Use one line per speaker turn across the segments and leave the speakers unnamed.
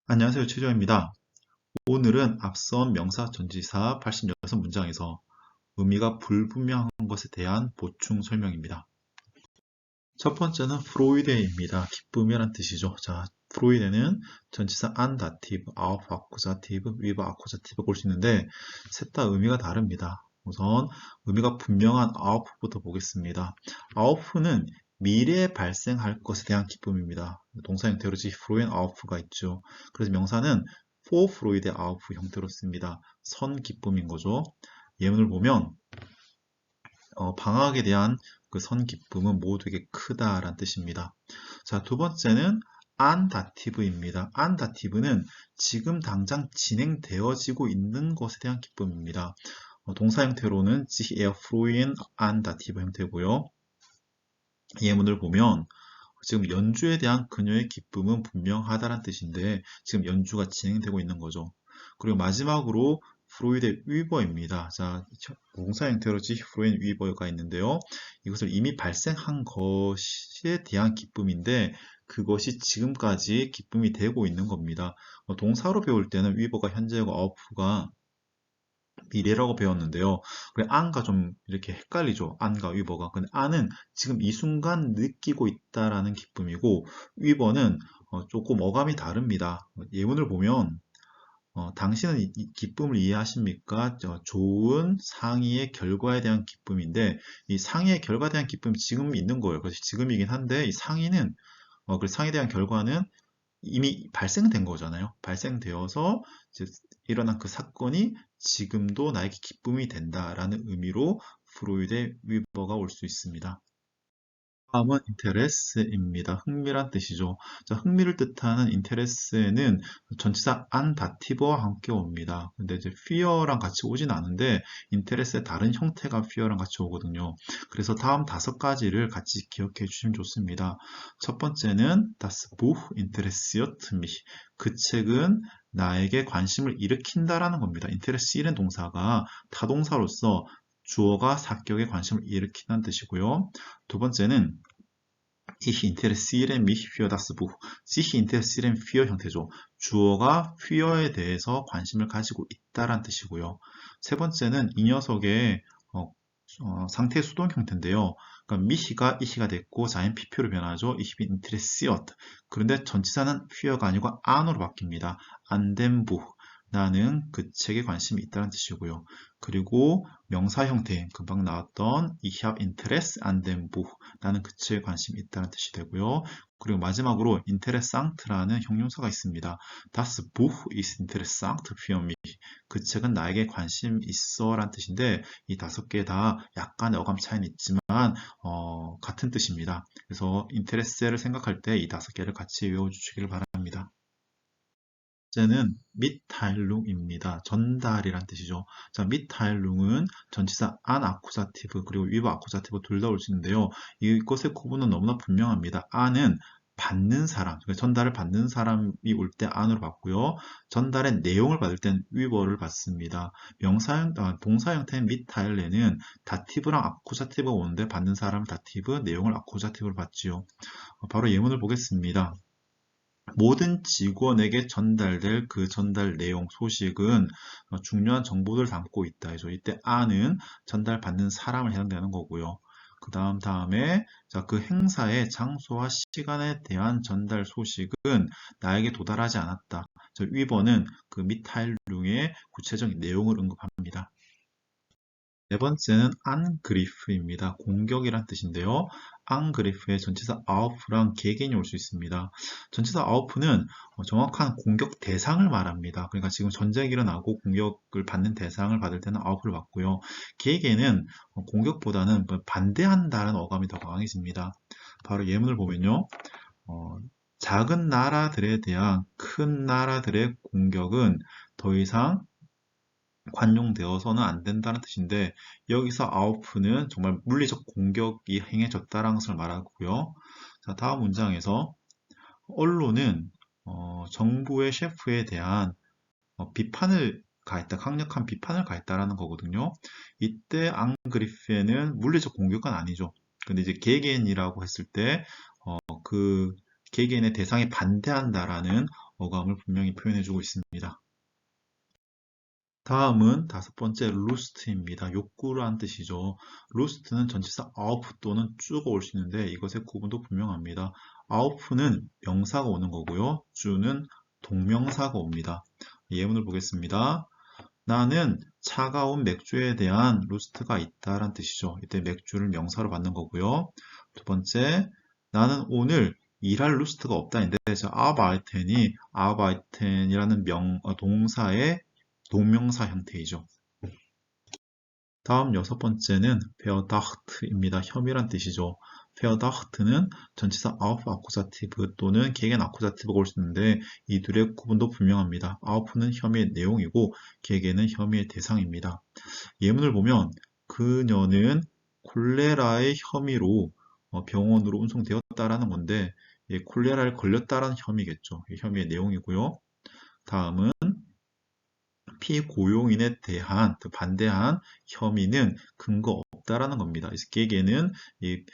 안녕하세요. 최조입니다. 오늘은 앞선 명사 전치사 86문장에서 의미가 불분명한 것에 대한 보충 설명입니다. 첫 번째는 프로이데입니다. 기쁨이란 뜻이죠. 자, 프로이데는 전치사 안 다티브, 아웃 아쿠자티브, 위브 아쿠자티브 볼 수 있는데 셋 다 의미가 다릅니다. 우선 의미가 분명한 아웃부터 보겠습니다. 아웃는 미래에 발생할 것에 대한 기쁨입니다. 동사 형태로 지 프로인 아웃가 있죠. 그래서 명사는 for 프로이데 아웃 형태로 씁니다. 선 기쁨인 거죠. 예문을 보면 방학에 대한 그 선 기쁨은 모두에게 크다라는 뜻입니다. 자, 두 번째는 안다티브입니다. 안다티브는 지금 당장 진행되어지고 있는 것에 대한 기쁨입니다. 동사 형태로는 sich erfreuen 안다티브 형태고요. 예문을 보면 지금 연주에 대한 그녀의 기쁨은 분명하다는 뜻인데 지금 연주가 진행되고 있는 거죠. 그리고 마지막으로 프로이데 위버입니다. 자, 동사 형태로 프로인 위버가 있는데요. 이것을 이미 발생한 것에 대한 기쁨인데 그것이 지금까지 기쁨이 되고 있는 겁니다. 동사로 배울 때는 위버가 현재고 어프가 미래라고 배웠는데요. 그래, 안과 좀 이렇게 헷갈리죠. 안과 위버가. 근데 안은 지금 이 순간 느끼고 있다라는 기쁨이고, 위버는 조금 어감이 다릅니다. 예문을 보면, 당신은 이 기쁨을 이해하십니까? 좋은 상의의 결과에 대한 기쁨인데, 이 상의의 결과에 대한 기쁨이 지금 있는 거예요. 그래서 지금이긴 한데, 이 상의는, 그 상의에 대한 결과는 이미 발생된 거잖아요. 발생되어서 이제 일어난 그 사건이 지금도 나에게 기쁨이 된다라는 의미로 프로이드의 위버가 올 수 있습니다. 다음은 인테레스입니다. 흥미란 뜻이죠. 자, 흥미를 뜻하는 인테레스는 전치사 안 다티브와 함께 옵니다. 근데 이제 fear랑 같이 오진 않은데 인테레스의 다른 형태가 fear랑 같이 오거든요. 그래서 다음 5가지를 같이 기억해 주시면 좋습니다. 첫 번째는 das Buch interessiert mich. 그 책은 나에게 관심을 일으킨다라는 겁니다. interessi는 동사가 타동사로서 주어가 사격에 관심을 일으킨다는 뜻이고요. 두 번째는 Ich interessiere mich für das Buch. sich interessieren für 형태죠. 주어가 fear에 대해서 관심을 가지고 있다란 뜻이고요. 세 번째는 이 녀석의 상태 수동 형태인데요. 그러니까 mi가 이시가 됐고 자연 피표로 변하죠. Ich bin interessiert. 그런데 전치사는 fear가 아니고 an으로 바뀝니다. an dem Buch. 나는 그 책에 관심이 있다는 뜻이고요. 그리고 명사 형태, 금방 나왔던 Ich habe Interesse an dem Buch. 나는 그 책에 관심이 있다는 뜻이 되고요. 그리고 마지막으로 interessant라는 형용사가 있습니다. Das Buch ist interessant für mich. 그 책은 나에게 관심 있어 라는 뜻인데 이 5개 다 약간의 어감 차이는 있지만 같은 뜻입니다. 그래서 interesse를 생각할 때 이 5개를 같이 외워주시길 바랍니다. 번째는 미타일룽입니다. 전달이란 뜻이죠. 자, 미타일룽은 전치사 안 아쿠자티브 그리고 위브 아쿠자티브 둘 다 올 수 있는데요. 이것의 구분은 너무나 분명합니다. 안은 받는 사람, 그러니까 전달을 받는 사람이 올 때 안으로 받고요. 전달의 내용을 받을 땐 위버를 받습니다. 동사 형태인 미타일레는 다티브랑 아쿠자티브가 오는데 받는 사람은 다티브, 내용을 아쿠자티브로 받지요. 바로 예문을 보겠습니다. 모든 직원에게 전달될 그 전달 내용, 소식은 중요한 정보를 담고 있다 해서 이때 아는 전달받는 사람을 해당되는 거고요. 다음에 자, 그 행사의 장소와 시간에 대한 전달 소식은 나에게 도달하지 않았다. 위버는 그 미타일룽의 구체적인 내용을 언급합니다. 네 번째는 앙그리프입니다. 공격이란 뜻인데요. 앙그리프의 전치사 아우프랑 개개인이 올 수 있습니다. 전치사 아우프는 정확한 공격 대상을 말합니다. 그러니까 지금 전쟁이 일어나고 공격을 받는 대상을 받을 때는 아우프를 받고요. 개개인은 공격보다는 반대한다는 어감이 더 강해집니다. 바로 예문을 보면요. 작은 나라들에 대한 큰 나라들의 공격은 더 이상 관용되어서는 안 된다는 뜻인데 여기서 아우프는 정말 물리적 공격이 행해졌다는 것을 말하고요. 자, 다음 문장에서 언론은 정부의 셰프에 대한 비판을 가했다, 강력한 비판을 가했다라는 거거든요. 이때 앙그리프에는 물리적 공격은 아니죠. 근데 이제 개개인이라고 했을 때 그 개개인의 대상에 반대한다라는 어감을 분명히 표현해주고 있습니다. 다음은 다섯 번째 루스트입니다. 욕구라는 뜻이죠. 루스트는 전치사 auf 또는 주가 올 수 있는데 이것의 구분도 분명합니다. auf는 명사가 오는 거고요. 주는 동명사가 옵니다. 예문을 보겠습니다. 나는 차가운 맥주에 대한 루스트가 있다라는 뜻이죠. 이때 맥주를 명사로 받는 거고요. 두 번째, 나는 오늘 일할 루스트가 없다인데 arbeiten이 arbeiten이라는 동사의 동명사 형태이죠. 다음 여섯 번째는 Verdacht입니다. 혐의란 뜻이죠. Verdacht는 전치사 auf Akkusativ 또는 gegen Akkusativ가 올 수 있는데 이 둘의 구분도 분명합니다. auf는 혐의의 내용이고 gegen은 혐의의 대상입니다. 예문을 보면 그녀는 콜레라의 혐의로 병원으로 운송되었다라는 건데 콜레라를 걸렸다라는 혐의겠죠. 혐의의 내용이고요. 다음은 피고용인에 대한 반대한 혐의는 근거 없다라는 겁니다. gegen 이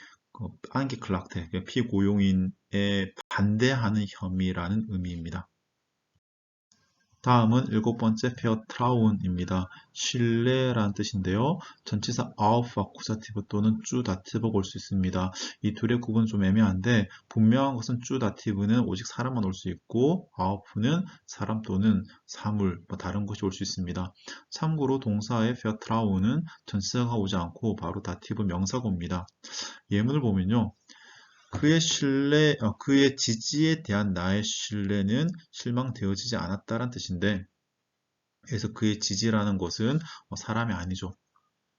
안게클락테 피고용인에 반대하는 혐의라는 의미입니다. 다음은 일곱 번째 vertraun입니다. 신뢰라는 뜻인데요. 전치사 auf Akkusativ 또는 zu Dativ가 올 수 있습니다. 이 둘의 구분은 좀 애매한데 분명한 것은 zu Dativ는 오직 사람만 올 수 있고 auf는 사람 또는 사물, 다른 것이 올 수 있습니다. 참고로 동사의 vertraun은 전치사가 오지 않고 바로 Dativ 명사가 옵니다. 예문을 보면요. 그의 지지에 대한 나의 신뢰는 실망되어지지 않았다는 뜻인데, 그래서 그의 지지라는 것은 사람이 아니죠.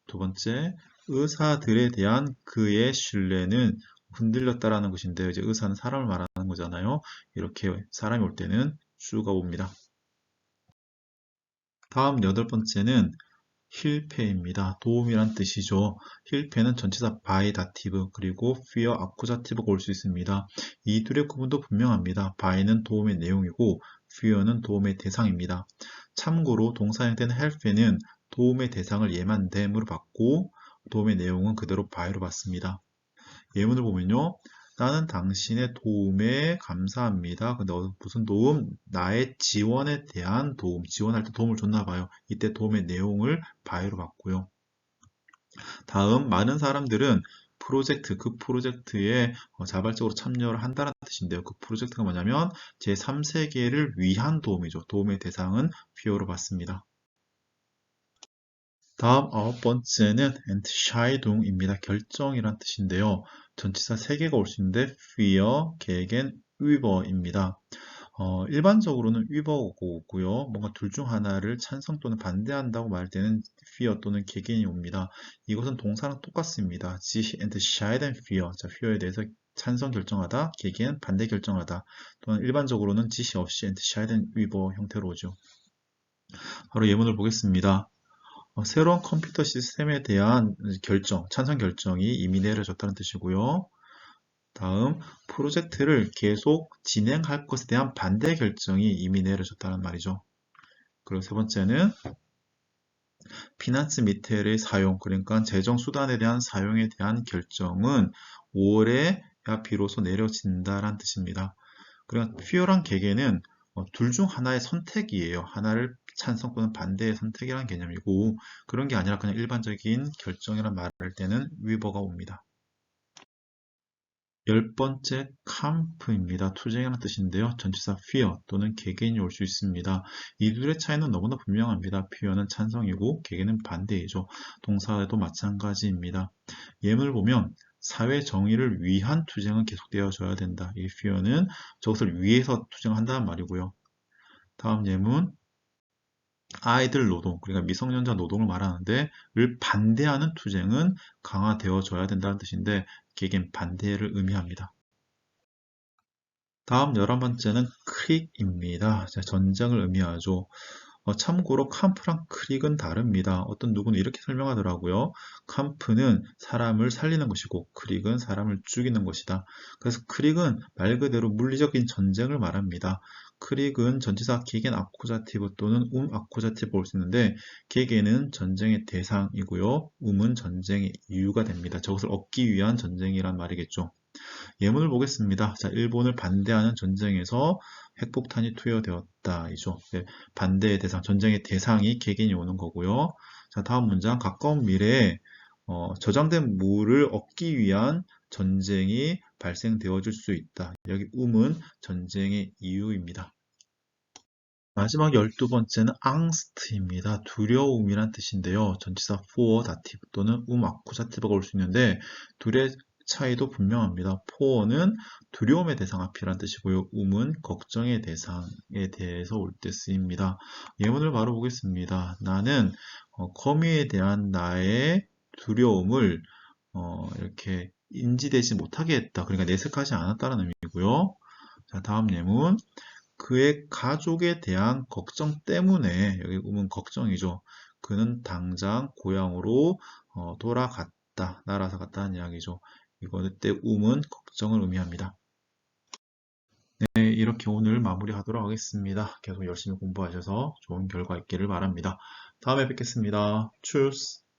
두 번째, 의사들에 대한 그의 신뢰는 흔들렸다라는 것인데, 이제 의사는 사람을 말하는 거잖아요. 이렇게 사람이 올 때는 주가 옵니다. 다음 여덟 번째는 힐페입니다. 도움이란 뜻이죠. 힐페는 전치사 by dative 그리고 fear accusative가 올 수 있습니다. 이 둘의 구분도 분명합니다. by는 도움의 내용이고 fear는 도움의 대상입니다. 참고로 동사 형태는 help에는 도움의 대상을 예만됨으로 받고 도움의 내용은 그대로 by로 받습니다. 예문을 보면요. 나는 당신의 도움에 감사합니다. 근데 무슨 도움? 나의 지원에 대한 도움. 지원할 때 도움을 줬나 봐요. 이때 도움의 내용을 by로 받고요. 다음 많은 사람들은 그 프로젝트에 자발적으로 참여를 한다는 뜻인데요. 그 프로젝트가 뭐냐면 제3세계를 위한 도움이죠. 도움의 대상은 fear로 받습니다. 다음 아홉 번째는 Entscheidung입니다. 결정이란 뜻인데요. 전치사 3개가 올 수 있는데 fear, gegen, über입니다. 일반적으로는 über가 오고요. 뭔가 둘 중 하나를 찬성 또는 반대한다고 말할 때는 fear 또는 gegen이 옵니다. 이것은 동사랑 똑같습니다. sich entscheiden für, 자, fear에 대해서 찬성 결정하다, gegen 반대 결정하다. 또는 일반적으로는 sich 없이 entscheiden über 형태로 오죠. 바로 예문을 보겠습니다. 새로운 컴퓨터 시스템에 대한 찬성 결정이 이미 내려졌다는 뜻이고요. 다음, 프로젝트를 계속 진행할 것에 대한 반대 결정이 이미 내려졌다는 말이죠. 그리고 세 번째는 피난스 미텔의 사용, 그러니까 재정 수단에 대한 사용에 대한 결정은 5월에야 비로소 내려진다는 뜻입니다. 그러니까 fear랑 gegen은 둘 중 하나의 선택이에요. 하나를 찬성 또는 반대의 선택이라는 개념이고 그런 게 아니라 그냥 일반적인 결정이란 말을 할 때는 위버가 옵니다. 열 번째 캄프입니다. 투쟁이라는 뜻인데요. 전치사 fear 또는 gegen이 올 수 있습니다. 이 둘의 차이는 너무나 분명합니다. fear는 찬성이고 gegen은 반대이죠. 동사에도 마찬가지입니다. 예문을 보면 사회 정의를 위한 투쟁은 계속되어져야 된다. 이 fear는 저것을 위해서 투쟁한다는 말이고요. 다음 예문 아이들 노동, 그러니까 미성년자 노동을 말하는데 를 반대하는 투쟁은 강화되어져야 된다는 뜻인데 gegen 반대를 의미합니다. 다음 11번째는 크릭입니다. 전쟁을 의미하죠. 참고로 캄프랑 크릭은 다릅니다. 어떤 누구는 이렇게 설명하더라고요. 캄프는 사람을 살리는 것이고 크릭은 사람을 죽이는 것이다. 그래서 크릭은 말 그대로 물리적인 전쟁을 말합니다. 크릭은 전치사 gegen Akkusativ 또는 Akkusativ 올 수 있는데 gegen은 전쟁의 대상이고요. 은 전쟁의 이유가 됩니다. 저것을 얻기 위한 전쟁이란 말이겠죠. 예문을 보겠습니다. 자, 일본을 반대하는 전쟁에서 핵폭탄이 투여되었다. 이죠. 네, 반대의 대상, 전쟁의 대상이 객인이 오는 거고요. 자, 다음 문장. 가까운 미래에 저장된 물을 얻기 위한 전쟁이 발생되어질 수 있다. 여기 um은 전쟁의 이유입니다. 마지막 12번째는 앙스트입니다. 두려움이란 뜻인데요. 전치사 for 다티브 또는 아쿠자티브가 올 수 있는데 둘의 차이도 분명합니다. for는 두려움의 대상 앞이란 뜻이고요. 은 걱정의 대상에 대해서 올 때 쓰입니다. 예문을 바로 보겠습니다. 나는 거미에 대한 나의 두려움을 이렇게 인지되지 못하게 했다. 그러니까 내색하지 않았다는 의미고요. 자, 다음 예문. 그의 가족에 대한 걱정 때문에, 여기 음은 걱정이죠. 그는 당장 고향으로 돌아갔다. 날아서 갔다는 이야기죠. 이때 음은 걱정을 의미합니다. 네, 이렇게 오늘 마무리하도록 하겠습니다. 계속 열심히 공부하셔서 좋은 결과 있기를 바랍니다. 다음에 뵙겠습니다. Tschüss.